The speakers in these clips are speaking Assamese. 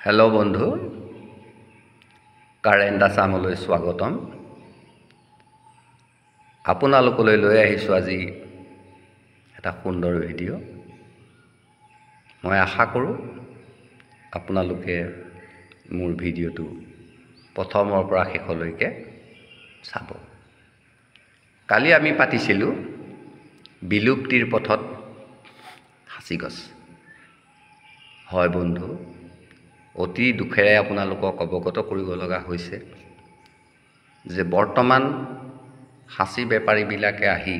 হেল্ল' বন্ধু, কাৰেণ্ট আছামলৈ স্বাগতম। আপোনালোকলৈ লৈ আহিছোঁ আজি এটা সুন্দৰ ভিডিঅ'। মই আশা কৰোঁ আপোনালোকে মোৰ ভিডিঅ'টো প্ৰথমৰ পৰা শেষলৈকে চাব। কালি আমি পাতিছিলোঁ বিলুপ্তিৰ পথত সাঁচিগছ। হয় বন্ধু, অতি দুখেৰে আপোনালোকক অৱগত কৰিব লগা হৈছে যে বৰ্তমান সাঁচি বেপাৰীবিলাকে আহি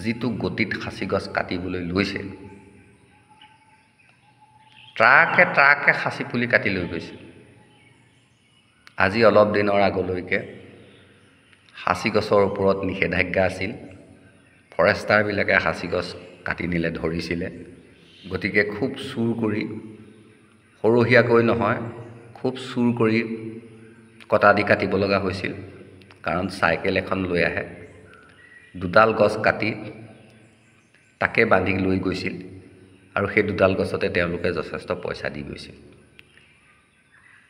যিটো গতিত সাঁচিগছ কাটিবলৈ লৈছে, ট্ৰাকে ট্ৰাকে সাঁচি পুলি কাটি লৈ গৈছে। আজি অলপ দিনৰ আগলৈকে সাঁচিগছৰ ওপৰত নিষেধাজ্ঞা আছিল। ফৰেষ্টাৰবিলাকে সাঁচিগছ কাটি নিলে ধৰিছিলে। গতিকে খুব চুৰ কৰি, সৰহীয়াকৈ নহয়, খুব চুৰ কৰি কটা দি কাটিব লগা হৈছিল। কাৰণ চাইকেল এখন লৈ আহে, দুডাল গছ কাটি তাকে বান্ধি লৈ গৈছিল আৰু সেই দুডাল গছতে তেওঁলোকে যথেষ্ট পইচা দি গৈছিল।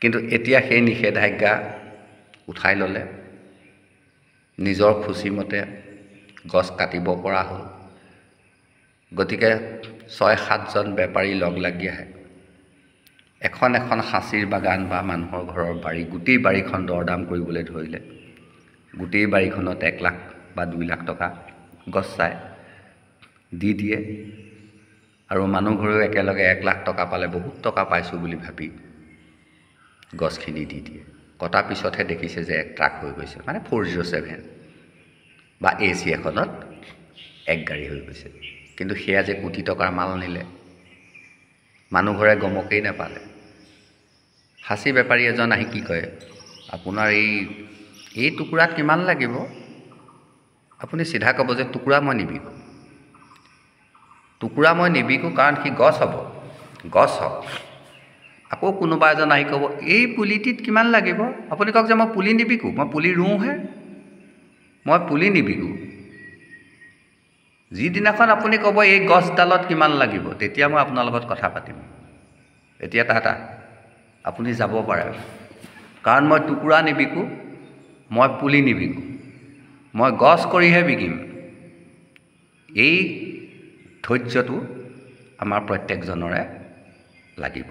কিন্তু এতিয়া সেই নিষেধাজ্ঞা উঠাই ল'লে, নিজৰ খুচিমতে গছ কাটিব পৰা হ'ল। গতিকে ৬-৭জন বেপাৰী লগ লাগি আহে, এখন এখন সাঁচিৰ বাগান বা মানুহৰ ঘৰৰ বাৰী, গোটেই বাৰীখন দৰদাম কৰিবলৈ ধৰিলে। গোটেই বাৰীখনত ১ লাখ বা ২ লাখ টকা গছ চাই দি দিয়ে আৰু মানুহ ঘৰেও একেলগে ১ লাখ টকা পালে বহুত টকা পাইছোঁ বুলি ভাবি গছখিনি দি দিয়ে। কটাৰ পিছতহে দেখিছে যে ১ ট্ৰাক হৈ গৈছে, মানে 407 বা AC এখনত 1 গাড়ী হৈ গৈছে। কিন্তু সেয়া যে কোটি টকাৰ মাল নিলে, মানুহঘৰে গমকেই নাপালে। সাঁচি বেপাৰী এজন আহি কি কয়, আপোনাৰ এই টুকুৰাত কিমান লাগিব? আপুনি চিধা ক'ব যে টুকুৰা মই নিবিকোঁ, টুকুৰা মই নিবিকোঁ, কাৰণ সি গছ হ'ব, গছ হওক। আকৌ কোনোবা এজন আহি ক'ব এই পুলিটিত কিমান লাগিব? আপুনি কওক যে মই পুলি নিবিকোঁ, মই পুলি ৰুওঁহে, মই পুলি নিবিকোঁ। যিদিনাখন আপুনি ক'ব এই গছডালত কিমান লাগিব, তেতিয়া মই আপোনাৰ লগত কথা পাতিম। এতিয়া তাত আপুনি যাব পাৰে, কাৰণ মই টুকুৰা নিবিকোঁ, মই পুলি নিবিকোঁ, মই গছ কৰিহে বিকিম। এই ধৈৰ্যটো আমাৰ প্ৰত্যেকজনৰে লাগিব।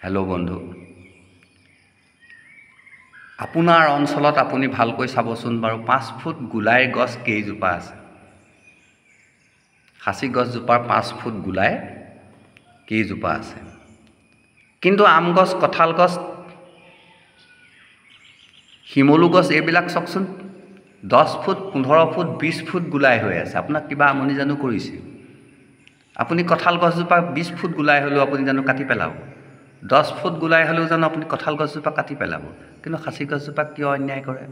হেল্ল' বন্ধু, আপোনাৰ অঞ্চলত আপুনি ভালকৈ চাবচোন বাৰু, 5 ফুট গোলাই গছ কেইজোপা আছে? সাঁচি গছজোপাৰ 5 ফুট গোলাই কেইজোপা আছে? কিন্তু আম গছ, কঁঠাল গছ, শিমলু গছ এইবিলাক চাওকচোন, 10 ফুট, 15 ফুট, 20 ফুট গোলাই হৈ আছে। আপোনাক কিবা আমনি জানো কৰিছে? আপুনি কঁঠাল গছজোপা 20 ফুট গোলাই হ'লেও আপুনি জানো কাটি পেলাব? 10 ফুট গোলাই হ'লেও জানো আপুনি কঁঠাল গছজোপা কাটি পেলাব? কিন্তু সাঁচি গছজোপাক কিয় অন্যায় কৰে?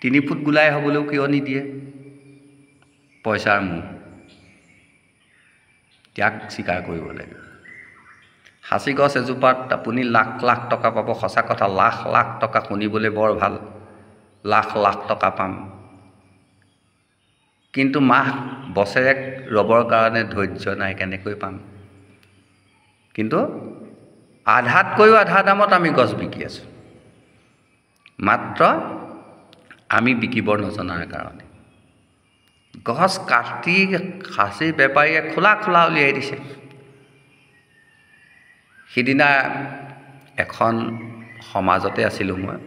3 ফুট গোলাই হ'বলৈও কিয় নিদিয়ে? পইচাৰ মোহ, ত্যাগ স্বীকাৰ কৰিব লাগিব। সাঁচি গছ এজোপাত আপুনি লাখ লাখ টকা পাব, সঁচা কথা, লাখ লাখ টকা শুনিবলৈ বৰ ভাল, লাখ লাখ টকা পাম। কিন্তু মাহ বছৰেক ৰ'বৰ কাৰণে ধৈৰ্য নাই, কেনেকৈ পাম? কিন্তু আধাতকৈও আধা দামত আমি গছ বিকি আছোঁ, মাত্ৰ আমি বিকিব নজনাৰ কাৰণে। গছ কাটি সাঁচি বেপাৰীয়ে খোলা খোলা উলিয়াই দিছে। সিদিনা এখন সমাজতে আছিলোঁ মই,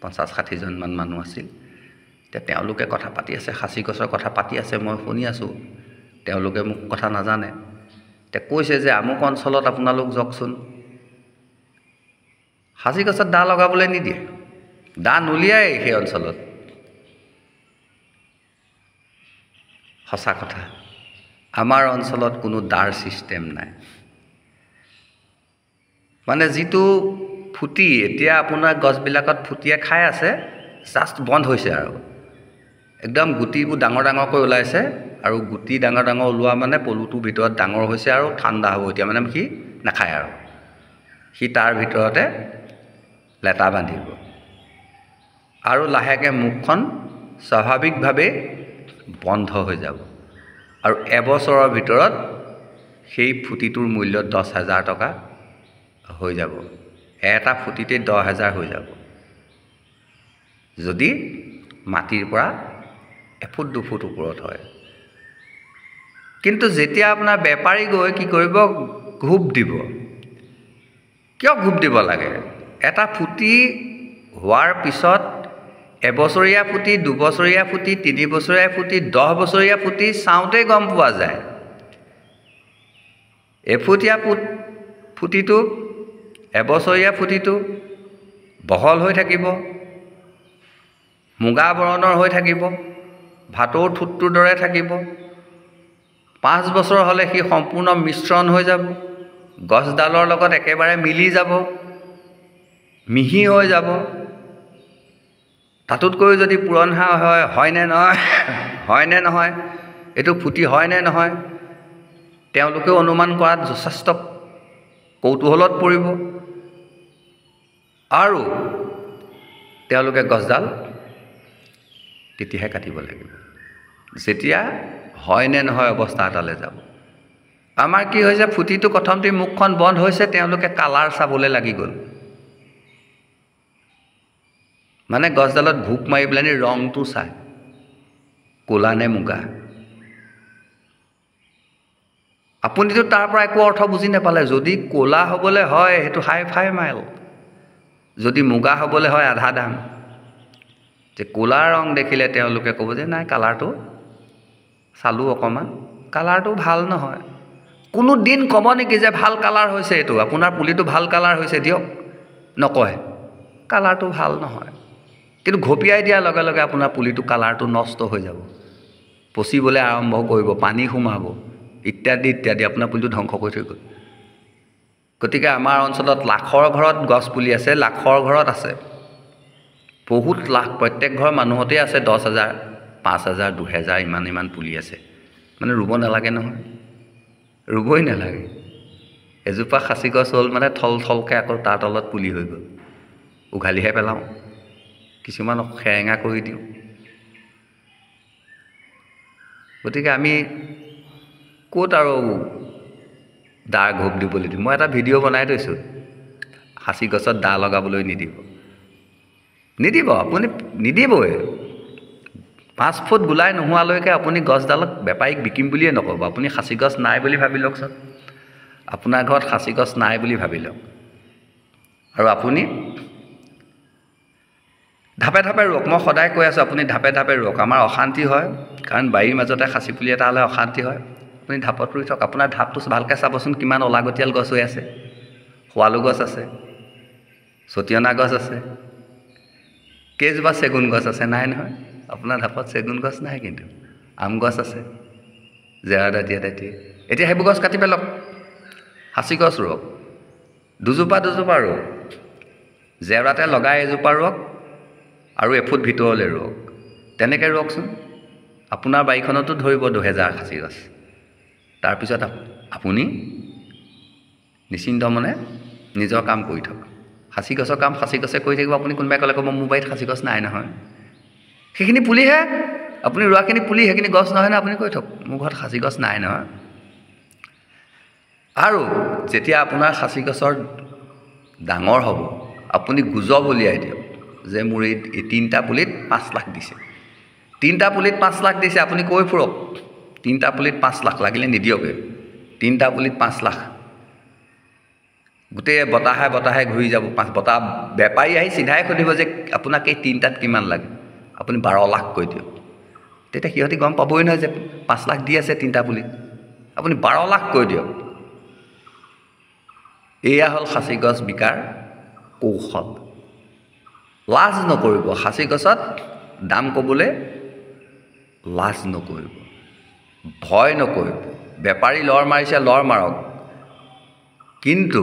50-60জনমান মানুহ আছিল। এতিয়া তেওঁলোকে কথা পাতি আছে, সাঁচি গছৰ কথা পাতি আছে, মই শুনি আছোঁ। তেওঁলোকে মোক কথা নাজানে। এতিয়া কৈছে যে আমুক অঞ্চলত আপোনালোক যাওকচোন, সাঁচি গছত দা লগাবলৈ নিদিয়ে, দা নুলিয়াই সেই অঞ্চলত। সঁচা কথা, আমাৰ অঞ্চলত কোনো দাৰ ছিষ্টেম নাই। মানে যিটো ফুটি, এতিয়া আপোনাৰ গছবিলাকত ফুটিয়ে খাই আছে, জাষ্ট বন্ধ হৈছে আৰু একদম গুটিবোৰ ডাঙৰ ডাঙৰকৈ ওলাইছে, আৰু গুটি ডাঙৰ ডাঙৰ ওলোৱা মানে পলুটোৰ ভিতৰত ডাঙৰ হৈছে আৰু ঠাণ্ডা হ'ব এতিয়া, মানে সি নাখায় আৰু সি তাৰ ভিতৰতে লেটা বান্ধিব আৰু লাহেকৈ মুখখন স্বাভাৱিকভাৱে বন্ধ হৈ যাব, আৰু এবছৰৰ ভিতৰত সেই ফুটিটোৰ মূল্য 10,000 টকা হৈ যাব। এটা ফুটিতে 10,000 হৈ যাব যদি মাটিৰ পৰা এফুট দুফুট ওপৰত হয়। কিন্তু যেতিয়া আপোনাৰ বেপাৰী গৈ কি কৰিব, ঘোপ দিব। কিয় ঘোপ দিব লাগে? এটা ফুটি হোৱাৰ পিছত এবছৰীয়া ফুটি, দুবছৰীয়া ফুটি, 3 বছৰীয়া ফুটি, 10 বছৰীয়া ফুটি চাওঁতেই গম পোৱা যায়। এফুটীয়া ফুটিটো, এবছৰীয়া ফুটিটো বহল হৈ থাকিব, মুগা বৰণৰ হৈ থাকিব, ভাটৌৰ ঠোঁটটোৰ দৰে থাকিব। 5 বছৰ হ'লে সি সম্পূৰ্ণ মিশ্ৰণ হৈ যাব, গছডালৰ লগত একেবাৰে মিলি যাব, মিহি হৈ যাব। তাতোতকৈ যদি পুৰণা হয়, হয়নে নহয়, হয়নে নহয়, এইটো ফুটি হয়নে নহয়, তেওঁলোকেও অনুমান কৰাত যথেষ্ট কৌতূহলত পৰিব আৰু তেওঁলোকে গছডাল তেতিয়াহে কাটিব লাগিব, যেতিয়া হয়নে নহয় অৱস্থা এটালৈ যাব। আমাৰ কি হৈছে, ফুটিটো প্ৰথমতে মুখখন বন্ধ হৈছে, তেওঁলোকে কালাৰ চাবলৈ লাগি গ'ল। মানে গছডালত ভোক মাৰি পেলানি ৰংটো চায়, ক'লা নে মুগা। আপুনিতো তাৰ পৰা একো অৰ্থ বুজি নাপালে। যদি ক'লা হ'বলৈ হয় সেইটো হাই মাইল, যদি মুগা হ'বলৈ হয় আধা দাম। যে ক'লা ৰং দেখিলে তেওঁলোকে ক'ব যে নাই কালাৰটো চালোঁ অকণমান, কালাৰটো ভাল নহয়। কোনো দিন ক'ব নেকি যে ভাল কালাৰ হৈছে, এইটো আপোনাৰ পুলিটো ভাল কালাৰ হৈছে দিয়ক? নকয়, কালাৰটো ভাল নহয়। কিন্তু ঘপিয়াই দিয়াৰ লগে লগে আপোনাৰ পুলিটো কালাৰটো নষ্ট হৈ যাব, পচিবলৈ আৰম্ভ কৰিব, পানী সোমাব, ইত্যাদি ইত্যাদি, আপোনাৰ পুলিটো ধ্বংস কৰি থৈ গ'ল। গতিকে আমাৰ অঞ্চলত লাখৰ ঘৰত গছ পুলি আছে, লাখৰ ঘৰত আছে, বহুত লাখ, প্ৰত্যেক ঘৰ মানুহতেই আছে 10,000, 5,000, 2,000 ইমান পুলি আছে। মানে ৰুব নালাগে নহয়, ৰুবই নালাগে। এজোপা খাচী গছ হ'ল মানে থলকৈ আকৌ তাৰ তলত পুলি হৈ গ'ল, উঘালিহে পেলাওঁ, কিছুমান সেৰেঙা কৰি দিওঁ। গতিকে আমি ক'ত আৰু দা ঘোপ দিবলৈ দিম। মই এটা ভিডিঅ' বনাই থৈছোঁ, সাঁচি গছত দা লগাবলৈ নিদিব, আপুনি নিদিবই। 5 ফুট গোলাই নোহোৱালৈকে আপুনি গছডালক বেপাৰীক বিকিম বুলিয়ে নক'ব। আপুনি সাঁচি গছ নাই বুলি ভাবি লওকচোন, আপোনাৰ ঘৰত সাঁচি গছ নাই বুলি ভাবি লওক, আৰু আপুনি ধাপে ধাপে ৰুৱক। মই সদায় কৈ আছোঁ আপুনি ধাপে ধাপে ৰুৱক। আমাৰ অশান্তি হয়, কাৰণ বাৰীৰ মাজতে সাঁচি পুলি এটা হ'লে অশান্তি হয়। আপুনি ঢাপত ৰুই থওক। আপোনাৰ ঢাপটো ভালকৈ চাবচোন, কিমান অলাগতিয়াল গছ হৈ আছে। শুৱালু গছ আছে, চটিয়না গছ আছে, কেইজোপা চেগুন গছ আছে? নাই নহয়, আপোনাৰ ঢাপত চেগুন গছ নাই, কিন্তু আম গছ আছে, জেওৰা দাঁতিয়ে। এতিয়া সেইবোৰ গছ কাটি পেলাওক, সাঁচি গছ ৰুৱক, দুজোপা ৰুৱক, জেওৰাতে লগাই এজোপা ৰুৱক আৰু এফুট ভিতৰলৈ ৰুৱক। তেনেকৈ ৰুৱকচোন, আপোনাৰ বাৰীখনতো ধৰিব 2,000 সাঁচি গছ। তাৰপিছত আপুনি নিশ্চিন্ত মনে নিজৰ কাম কৰি থাকক। সাঁচি গছৰ কাম সাঁচি গছে কৰি থাকিব। আপুনি কোনোবাই ক'লে ক'ব মোৰ বাৰীত সাঁচি গছ নাই নহয়, সেইখিনি পুলিহে, আপুনি ৰোৱাখিনি পুলি, সেইখিনি গছ নহয় নহয়, আপুনি কৈ থওক মোৰ ঘৰত সাঁচি গছ নাই নহয়। আৰু যেতিয়া আপোনাৰ সাঁচি গছৰ ডাঙৰ হ'ব, আপুনি গুজব উলিয়াই দিয়ক যে মোৰ এই 3টা পুলিত 5 লাখ দিছে, 3টা পুলিত 5 লাখ দিছে। আপুনি কৈ ফুৰক 3টা পুলিত 5 লাখ, লাগিলে নিদিয়কে, 3টা পুলিত 5 লাখ। গোটেই বতাহে ঘূৰি যাব। বতাহ বেপাৰী আহি চিধাই সুধিব যে আপোনাক এই 3টাত কিমান লাগে? আপুনি 12 লাখ কৈ দিয়ক। তেতিয়া সিহঁতি গম পাবই নহয় যে 5 লাখ দি আছে 3টা পুলিত। আপুনি 12 লাখ কৈ দিয়ক। এয়া হ'ল সাঁচি গছ বিকাৰ কৌশল। লাজ নকৰিব, সাঁচি গছত দাম ক'বলৈ লাজ নকৰিব, ভয় নকৰিব। বেপাৰী লৰ মাৰিছে, লৰ মাৰক, কিন্তু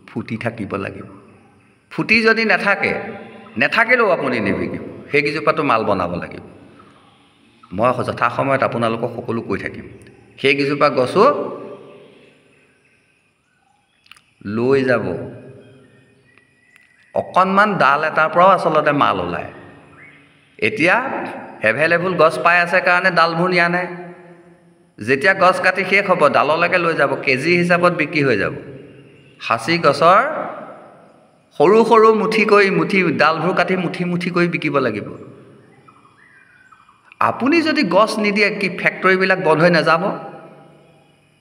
ফুটি থাকিব লাগিব। ফুটি যদি নেথাকিলেও আপুনি নিবিকিব, সেইকেইজোপাতো মাল বনাব লাগিব। মই যথাসময়ত আপোনালোকক সকলো কৈ থাকিম। সেইকেইজোপা গছো লৈ যাব। অকণমান ডাল এটাৰ পৰাও আচলতে মাল ওলায়। এতিয়া এভেইলেবল গছ পাই আছে কাৰণে ডালবোৰ নিয়া নাই। যেতিয়া গছ কাটি শেষ হ'ব ডাললৈকে লৈ যাব কেজি হিচাপত বিক্ৰী হৈ যাব সাঁচি গছৰ সৰু সৰু মুঠি ডালবোৰ কাটি মুঠি কৰি বিকিব লাগিব আপুনি যদি গছ নিদিয়ে কি ফেক্টৰীবিলাক বন্ধ হৈ নাযাব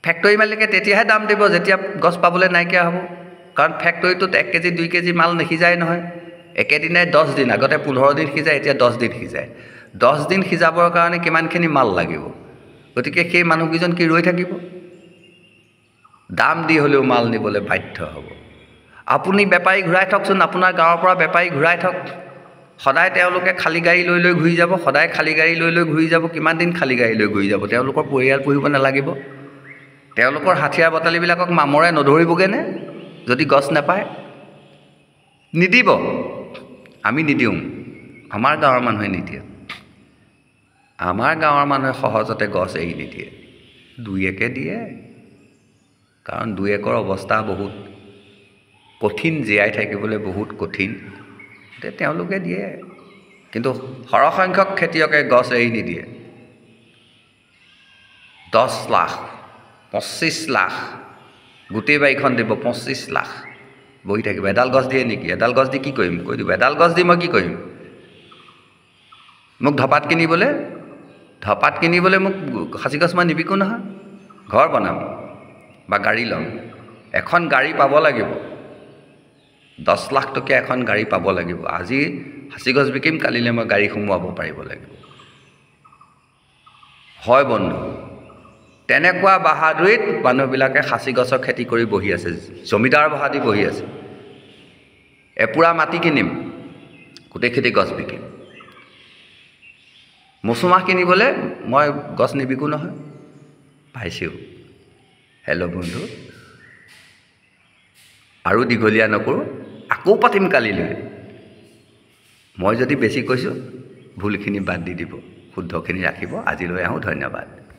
ফেক্টৰী মালিকে তেতিয়াহে দাম দিব যেতিয়া গছ পাবলৈ নাইকিয়া হ'ব কাৰণ ফেক্টৰীটোত 1 কেজি 2 কেজি মাল নিসিজাই নহয় একেদিনাই 10 দিন আগতে 15 দিন সিজায় এতিয়া 10 দিন সিজায় 10 দিন সিজাবৰ কাৰণে কিমানখিনি মাল লাগিব গতিকে সেই মানুহকেইজন কি ৰৈ থাকিব দাম দি হ'লেও মাল নিবলৈ বাধ্য হ'ব আপুনি বেপাৰী ঘূৰাই থকচোন আপোনাৰ গাঁৱৰ পৰা বেপাৰী ঘূৰাই থক সদায় তেওঁলোকে খালী গাড়ী লৈ ঘূৰি যাব সদায় খালী গাড়ী লৈ ঘূৰি যাব কিমান দিন খালী গাড়ী লৈ ঘূৰি যাব তেওঁলোকৰ পৰিয়াল পুহিব নালাগিব তেওঁলোকৰ হাথিয়াৰ বটালিবিলাকক মামৰে নধৰিবগৈনে যদি গছ নাপায় নিদিব আমি নিদিওঁ আমাৰ গাঁৱৰ মানুহে নিদিয়ে আমাৰ গাঁৱৰ মানুহে সহজতে গছ এৰি নিদিয়ে 2-1 দিয়ে কাৰণ 2-1 অৱস্থা বহুত কঠিন জীয়াই থাকিবলৈ বহুত কঠিন তেওঁলোকে দিয়ে কিন্তু সৰহসংখ্যক খেতিয়কে গছ এৰি নিদিয়ে 10 লাখ 25 লাখ গোটেই বাৰীখন দিব 25 লাখ বহি থাকিব এডাল গছ দিয়ে নেকি এডাল গছ দি কি কৰিম কৈ দিব এডাল গছ দি মই কি কৰিম মোক ধপাত কিনিবলৈ মোক সাঁচি গছ মই নিবিকো নহয় ঘৰ বনাম বা গাড়ী ল'ম এখন গাড়ী পাব লাগিব 10 লাখ টকীয়া এখন গাড়ী পাব লাগিব আজি সাঁচি গছ বিকিম কালিলৈ মই গাড়ী সোমোৱাব পাৰিব লাগিব হয় বন্ধু তেনেকুৱা বাহাদুৰিত মানুহবিলাকে সাঁচি গছৰ খেতি কৰি বহি আছে জমিদাৰ বাহাদি বহি আছে এপুৰা মাটি কিনিম গোটেই খেতি গছ বিকিম মচুমাহ কিনিবলৈ মই গছ নিবিকো নহয় পাইছোঁ হেল্ল' বন্ধু আৰু দীঘলীয়া নকৰোঁ আকৌ পাতিম কালিলৈ মই যদি বেছি কৈছোঁ ভুলখিনি বাদ দি দিব শুদ্ধখিনি ৰাখিব আজিলৈ আহোঁ ধন্যবাদ